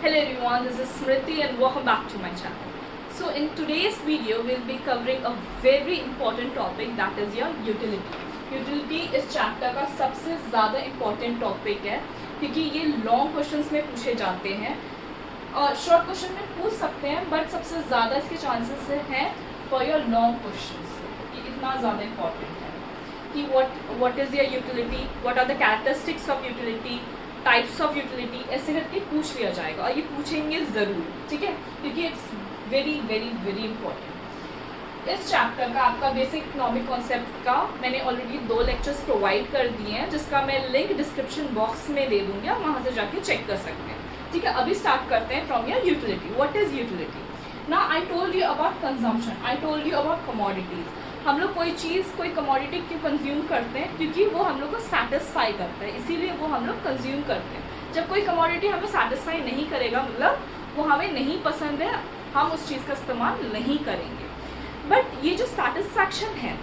Hello everyone, this is Smriti and welcome back to my channel. So in today's video, we'll be covering a very important topic, that is your utility. Utility इस chapter का सबसे ज़्यादा important topic है क्योंकि ये long questions में पूछे जाते हैं और शॉर्ट क्वेश्चन में पूछ सकते हैं, बट सबसे ज़्यादा इसके चांसेस हैं फॉर योर लॉन्ग क्वेश्चंस। ये इतना ज़्यादा इम्पॉर्टेंट है कि what is your utility, what are the characteristics of utility, types of utility, ऐसे करके पूछ लिया जाएगा और ये पूछेंगे ज़रूर, ठीक है, क्योंकि it's very very very important. इस चैप्टर का आपका बेसिक इकोनॉमिक कॉन्सेप्ट का मैंने ऑलरेडी 2 लेक्चर्स प्रोवाइड कर दिए हैं, जिसका मैं लिंक डिस्क्रिप्शन बॉक्स में दे दूँगी, आप वहाँ से जाके चेक कर सकते हैं, ठीक है। अभी स्टार्ट करते हैं from your utility. What is utility? ना I told you about consumption, I told you about commodities. हम लोग कोई चीज़, कोई कमोडिटी क्यों कंज्यूम करते हैं? क्योंकि वो हम लोग को सेटिस्फाई करता है, इसीलिए वो हम लोग कंज्यूम करते हैं। जब कोई कमोडिटी हमें सेटिस्फाई नहीं करेगा, मतलब वो हमें नहीं पसंद है, हम उस चीज़ का इस्तेमाल नहीं करेंगे। बट ये जो सेटिस्फैक्शन है,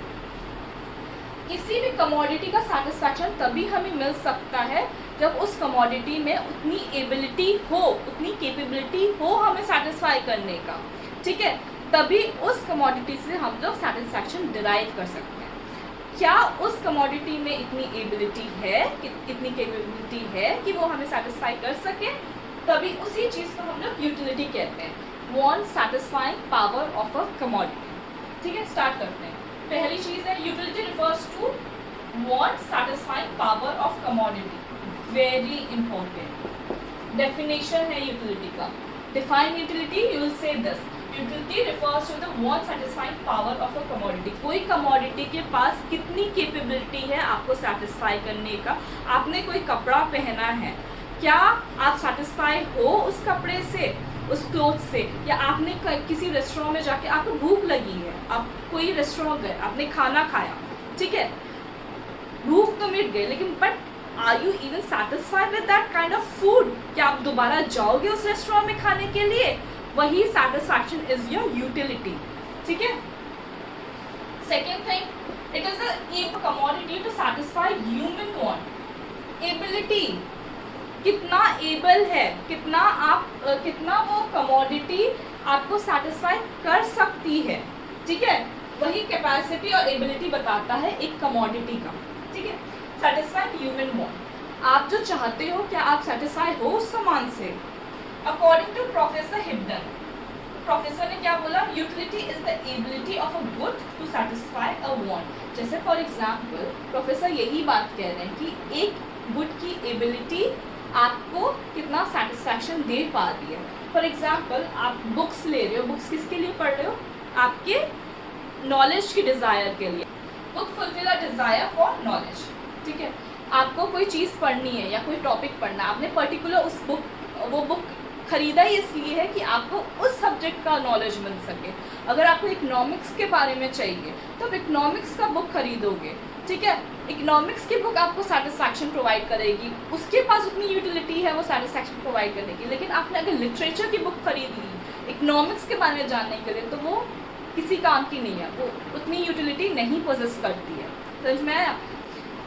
किसी भी कमोडिटी का सेटिस्फैक्शन तभी हमें मिल सकता है जब उस कमोडिटी में उतनी एबिलिटी हो, उतनी कैपेबिलिटी हो हमें सेटिस्फाई करने का, ठीक है, तभी उस कमोडिटी से हम लोग सेटिस्फैक्शन डिराइव कर सकते हैं। क्या उस कमोडिटी में इतनी एबिलिटी है, इतनी कैपेबिलिटी है कि वो हमें सेटिस्फाई कर सके, तभी उसी चीज़ को हम लोग यूटिलिटी कहते हैं। Want satisfying power of a commodity, ठीक है। स्टार्ट करते हैं। पहली चीज़ है utility refers to want satisfying power of commodity. Very important definition है यूटिलिटी का। Define utility, you will say this, utility refers to the want satisfying power of a commodity. कोई कमोडिटी के पास कितनी कैपेबिलिटी है आपको सेटिस्फाई करने का। आपने कोई कपड़ा पहना है, क्या आप सेटिस्फाई हो उस कपड़े से, उस क्लोथ से? या आपने किसी रेस्टोरेंट में जाके आपको भूख लगी है, आप कोई रेस्टोरेंट गए, आपने खाना खाया, ठीक है, भूख तो मिट गई, लेकिन but are you even satisfied with that kind of food? क्या आप दोबारा जाओगे उस रेस्टोरेंट में खाने के लिए? वही सेटिस्फैक्शन इज योर यूटिलिटी, ठीक है। Second thing, it is a commodity to satisfy human want. Ability, कितना एबल है, कितना वो कमोडिटी आपको सेटिस्फाई कर सकती है, ठीक है। वही कैपेसिटी और एबिलिटी बताता है एक कमोडिटी का, ठीक है। सेटिस्फाई ह्यूमन वांट, आप जो चाहते हो क्या आप सेटिस्फाई हो उस सामान से? According to professor Hibdon, professor ने क्या बोला? Utility is the ability of a good to satisfy a want. जैसे फॉर एग्जाम्पल प्रोफेसर यही बात कह रहे हैं कि एक गुड की एबिलिटी आपको कितना सेटिस्फैक्शन दे पा रही है। फॉर एग्जाम्पल आप बुक्स ले रहे हो, बुक्स किसके लिए पढ़ रहे हो? आपके नॉलेज की डिज़ायर के लिए। Book fulfil a desire for knowledge, ठीक है। आपको कोई चीज़ पढ़नी है या कोई टॉपिक पढ़ना है, आपने पर्टिकुलर वो बुक खरीदा ही इसलिए है कि आपको उस सब्जेक्ट का नॉलेज मिल सके। अगर आपको इकोनॉमिक्स के बारे में चाहिए तो आप इकोनॉमिक्स का बुक खरीदोगे, ठीक है। इकोनॉमिक्स की बुक आपको सेटिस्फैक्शन प्रोवाइड करेगी, उसके पास उतनी यूटिलिटी है वो सेटिस्फैक्शन प्रोवाइड करने की। लेकिन आपने अगर लिटरेचर की बुक खरीद ली इकोनॉमिक्स के बारे में जानने के लिए, तो वो किसी काम की नहीं है, वो उतनी यूटिलिटी नहीं पोजेस करती है, समझ में आया?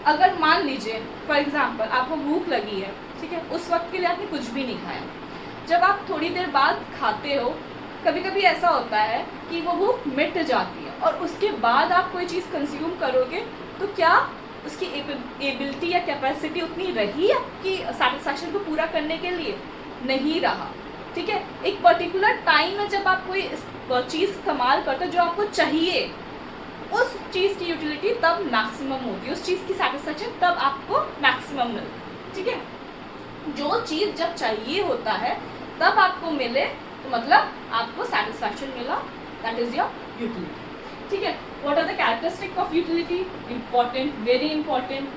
अगर मान लीजिए फॉर एग्जाम्पल आपको भूख लगी है, ठीक है, उस वक्त के लिए आपने कुछ भी नहीं खाया, जब आप थोड़ी देर बाद खाते हो, कभी कभी ऐसा होता है कि वो भूख मिट जाती है और उसके बाद आप कोई चीज़ कंज्यूम करोगे, तो क्या उसकी एबिलिटी या कैपेसिटी उतनी रही आपकी सेटिस्फैक्शन को पूरा करने के लिए? नहीं रहा, ठीक है। एक पर्टिकुलर टाइम में जब आप कोई चीज़ इस्तेमाल करते हो जो आपको चाहिए, उस चीज़ की यूटिलिटी तब मैक्सिमम होती है, उस चीज़ की सेटिस्फैक्शन तब आपको मैक्सिमम मिलती है, ठीक है। जो चीज़ जब चाहिए होता है तब आपको मिले तो मतलब आपको सेटिस्फैक्शन मिला, दैट इज योर यूटिलिटी, ठीक है। What are the characteristic of utility? Important, very important.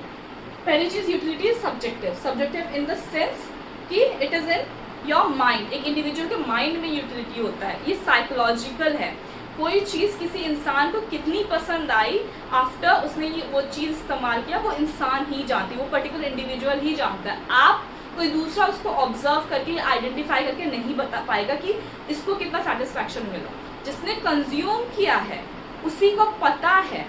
पहली चीज़, utility is subjective. Subjective in the sense कि it is in your mind, एक इंडिविजुअल के माइंड में यूटिलिटी होता है। ये साइकोलॉजिकल है, कोई चीज़ किसी इंसान को कितनी पसंद आई आफ्टर उसने वो चीज़ इस्तेमाल किया, वो इंसान ही जानती है, वो पर्टिकुलर इंडिविजुअल ही जानता है। आप कोई दूसरा उसको ऑब्जर्व करके आइडेंटिफाई करके नहीं बता पाएगा कि इसको कितना सेटिस्फैक्शन मिला। जिसने कंज्यूम किया है उसी को पता है,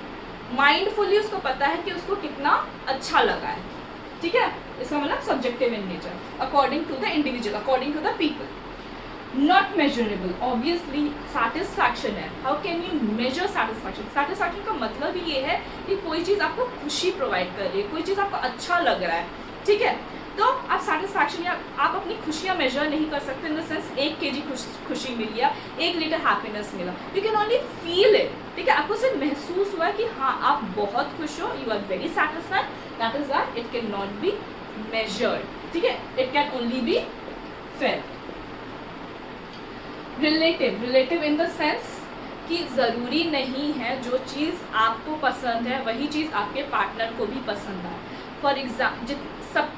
माइंडफुली उसको पता है कि उसको कितना अच्छा लगा है, ठीक है, इसका मतलब subjective in nature, according to the individual, according to the people. Not measurable, obviously satisfaction है। How can you measure satisfaction? Satisfaction का मतलब ही ये है कि कोई चीज़ आपको खुशी प्रोवाइड कर रही है, कोई चीज़ आपको अच्छा लग रहा है, ठीक है। तो आप सेटिस्फैक्शन या आप अपनी खुशियाँ मेजर नहीं कर सकते इन द सेंस 1 kg खुशी मिली या 1 लीटर हैप्पीनेस मिला, you can only feel it, ठीक है। आपको सिर्फ महसूस हुआ कि हाँ आप बहुत खुश हो, you are very satisfied, that is why it can not be measured, ठीक है, it can only be felt. Relative in the sense कि ज़रूरी नहीं है जो चीज़ आपको पसंद है वही चीज़ आपके पार्टनर को भी पसंद आए। फॉर एग्जाम्पल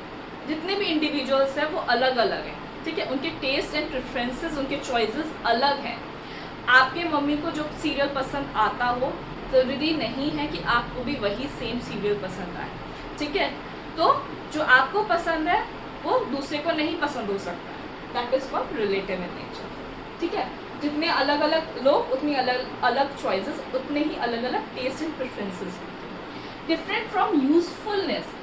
जितने भी इंडिविजुअल्स हैं वो अलग अलग हैं, ठीक है, उनके टेस्ट एंड प्रेफरेंसेस, उनके चॉइसेस अलग हैं। आपके मम्मी को जो सीरियल पसंद आता हो ज़रूरी नहीं है कि आपको भी वही सेम सीरियल पसंद आए, ठीक है। तो जो आपको पसंद है वो दूसरे को नहीं पसंद हो सकता है, that is called relative in nature, ठीक है। जितने अलग अलग लोग उतनी अलग अलग चॉइसेस, उतने ही अलग अलग taste and preferences. Different from usefulness,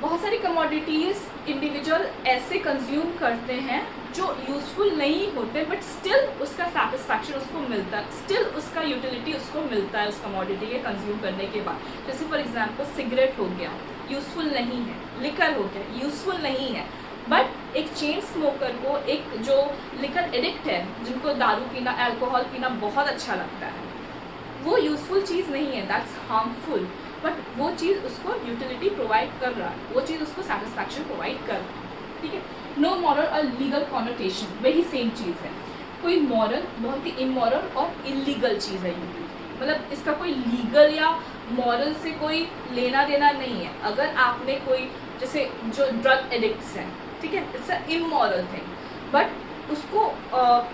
बहुत सारी कमोडिटीज़ इंडिविजुअल ऐसे कंज्यूम करते हैं जो यूज़फुल नहीं होते बट स्टिल उसका सेटिस्फैक्शन उसको मिलता है, स्टिल उसका यूटिलिटी उसको मिलता है उस कमोडिटी के कंज्यूम करने के बाद। जैसे फॉर एग्जांपल सिगरेट हो गया, यूज़फुल नहीं है, लिकर हो गया, यूज़फुल नहीं है, बट एक चेन स्मोकर को, एक जो लिकर एडिक्ट है जिनको दारू पीना, अल्कोहल पीना बहुत अच्छा लगता है, वो यूज़फुल चीज़ नहीं है, दैट्स हार्मफुल, बट वो चीज़ उसको यूटिलिटी प्रोवाइड कर रहा है, वो चीज़ उसको सेटिस्फैक्शन प्रोवाइड कर रहा है, ठीक है। नो मॉरल और लीगल कॉनोटेशन, वही सेम चीज़ है। कोई मॉरल बहुत ही इमॉरल और इलीगल चीज़ है यूटिलिटी, मतलब इसका कोई लीगल या मॉरल से कोई लेना देना नहीं है। अगर आपने कोई, जैसे जो ड्रग एडिक्ट्स हैं, ठीक है, it's a immoral thing, but उसको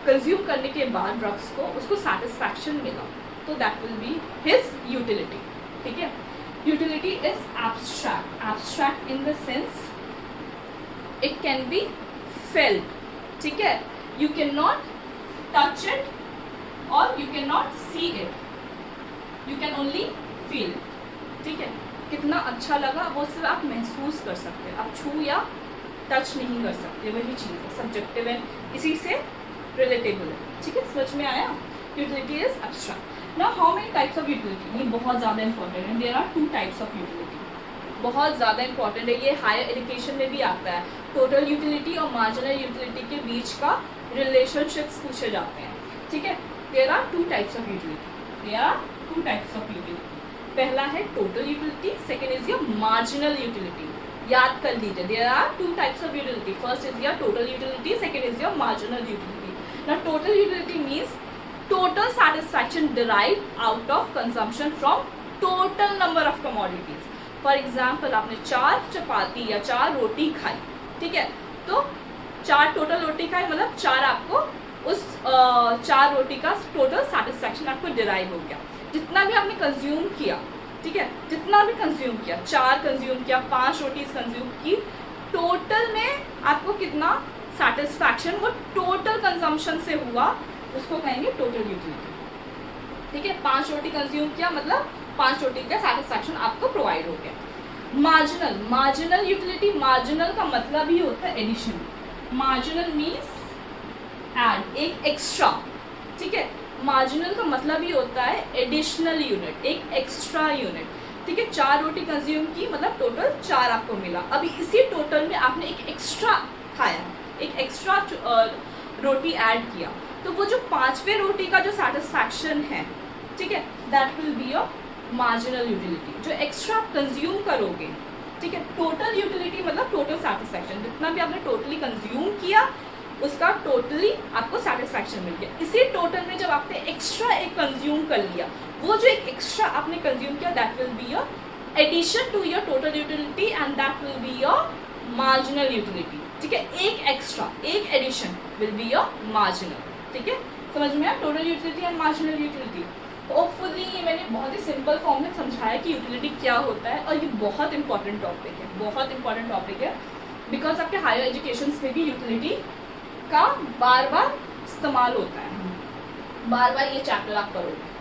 कंज्यूम करने के बाद ड्रग्स को उसको सेटिस्फैक्शन मिला, तो that will be his utility, ठीक है। Utility is abstract in the sense it can be felt, ठीक है, you cannot touch it or you cannot see it, you can only feel, ठीक है। कितना अच्छा लगा वो सिर्फ आप महसूस कर सकते हैं, आप छू या टच नहीं कर सकते, वही चीज़ है, सब्जेक्टिव है, इसी से रिलेटेबल है, ठीक है, समझ में आया। Utility is abstract. Now how many types of utility? ये बहुत ज़्यादा इंपॉर्टेंट है। There are 2 types of utility, बहुत ज़्यादा इंपॉर्टेंट है, ये हायर एजुकेशन में भी आता है। टोटल यूटिलिटी और मार्जिनल यूटिलिटी के बीच का रिलेशनशिप्स पूछे जाते हैं, ठीक है। There are 2 types of utility. There are 2 types of utility. पहला है total utility, second is your marginal utility. याद कर लीजिए, there are 2 types of utility. First is your total utility, second is your marginal utility. Now total utility means total satisfaction derived out of consumption from total number of commodities. For example, आपने 4 चपाती या 4 रोटी खाई, ठीक है, तो 4 total रोटी खाई मतलब 4 आपको उस 4 रोटी का टोटल सेटिस्फैक्शन आपको डिराइव हो गया। जितना भी आपने कंज्यूम किया, ठीक है, जितना भी कंज्यूम किया, 4 कंज्यूम किया, 5 रोटीज कंज्यूम की, टोटल में आपको कितना सेटिस्फैक्शन वो टोटल कंजम्पशन से हुआ, उसको कहेंगे टोटल यूटिलिटी, ठीक है। 5 रोटी कंज्यूम किया मतलब 5 रोटी का सेटिस्फैक्शन आपको प्रोवाइड हो गया। मार्जिनल यूटिलिटी, मार्जिनल का मतलब ही होता है एडिशन। मार्जिनल मीन्स ऐड, एक एक्स्ट्रा, ठीक है। मार्जिनल का मतलब ही होता है एडिशनल यूनिट, एक एक्स्ट्रा यूनिट, ठीक है। 4 रोटी कंज्यूम की मतलब टोटल 4 आपको मिला। अभी इसी टोटल में आपने एक एक्स्ट्रा खाया, एक एक्स्ट्रा रोटी ऐड किया, तो वो जो 5वें रोटी का जो सेटिस्फैक्शन है, ठीक है, that will be your marginal utility, जो एक्स्ट्रा आप कंज्यूम करोगे, ठीक है। टोटल यूटिलिटी मतलब टोटल सेटिस्फैक्शन, जितना भी आपने टोटली कंज्यूम किया उसका टोटली आपको सेटिस्फैक्शन मिल गया। इसी टोटल में जब आपने एक्स्ट्रा एक कंज्यूम कर लिया, वो जो एक एक्स्ट्रा आपने कंज्यूम किया that will be your addition to your total utility and that will be your marginal utility, ठीक है। एक एक्स्ट्रा, एक addition will be your marginal, ठीक है। समझ में आया total utility and marginal utility. Hopefully ये मैंने बहुत ही सिंपल फॉर्म में समझाया कि यूटिलिटी क्या होता है, और ये बहुत इंपॉर्टेंट टॉपिक है, बहुत इंपॉर्टेंट टॉपिक है, बिकॉज आपके हायर एजुकेशन में भी यूटिलिटी का बार बार इस्तेमाल होता है, बार बार ये चैप्टर आप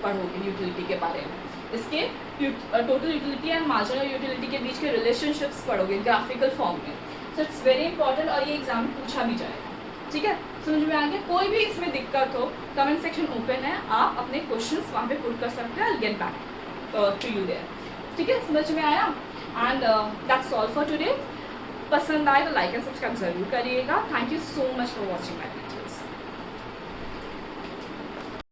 पढ़ोगे यूटिलिटी के बारे में। इसके total utility and marginal utility के बीच के रिलेशनशिप्स पढ़ोगे ग्राफिकल फॉर्म में. सो इट्स वेरी इंपॉर्टेंट और ये एग्जाम में पूछा भी जाएगा. ठीक है, समझ में आ गया. कोई भी इसमें दिक्कत हो, कमेंट सेक्शन ओपन है, आप अपने क्वेश्चंस वहाँ पे पुट कर सकते हैं. I get back to you there. ठीक है, समझ में आया. And that's all for today. पसंद आए तो लाइक एंड सब्सक्राइब जरूर करिएगा. Thank you so much for watching my video.